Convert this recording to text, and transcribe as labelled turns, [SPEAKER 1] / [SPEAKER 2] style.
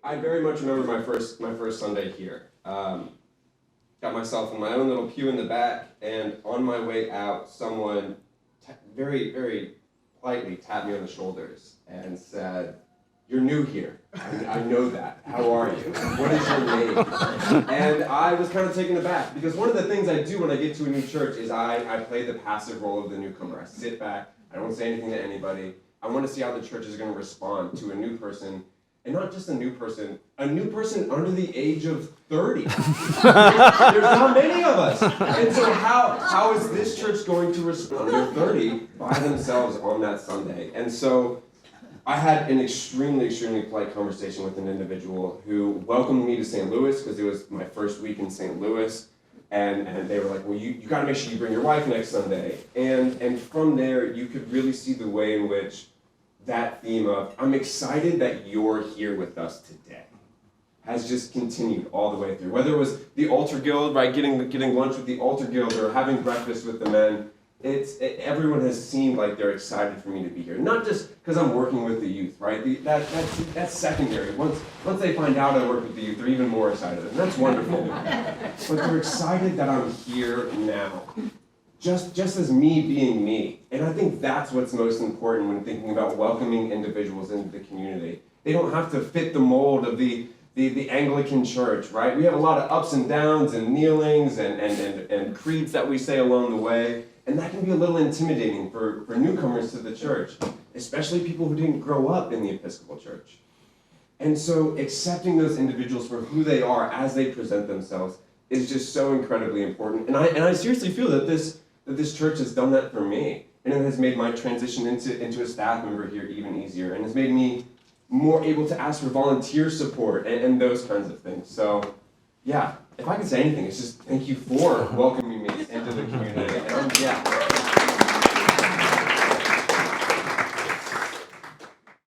[SPEAKER 1] I very much remember my first Sunday here. Got myself in my own little pew in the back, and on my way out, someone very, very politely tapped me on the shoulders and said, "You're new here. I know that. How are you? What is your name?" And I was kind of taken aback, because one of the things I do when I get to a new church is I play the passive role of the newcomer. I sit back, I don't say anything to anybody. I want to see how the church is going to respond to a new person, and not just a new person under the age of 30. There's not many of us. And so how is this church going to respond under 30 by themselves on that Sunday? And so I had an extremely, extremely polite conversation with an individual who welcomed me to St. Louis, because it was my first week in St. Louis. And they were like, "Well, you got to make sure you bring your wife next Sunday." And from there, you could really see the way in which that theme of, "I'm excited that you're here with us today," has just continued all the way through. Whether it was the altar guild, right, getting lunch with the altar guild, or having breakfast with the men, everyone has seemed like they're excited for me to be here. Not just because I'm working with the youth, right? That's secondary. Once they find out I work with the youth, they're even more excited, and that's wonderful. But they're excited that I'm here now, just as me being me. And I think that's what's most important when thinking about welcoming individuals into the community. They don't have to fit the mold of the Anglican church, right? We have a lot of ups and downs and kneelings and creeds that we say along the way. And that can be a little intimidating for newcomers to the church, especially people who didn't grow up in the Episcopal Church. And so accepting those individuals for who they are as they present themselves is just so incredibly important. And I seriously feel that this church has done that for me. And it has made my transition into a staff member here even easier, and has made me more able to ask for volunteer support and those kinds of things. So, yeah, if I could say anything, it's just thank you for welcoming me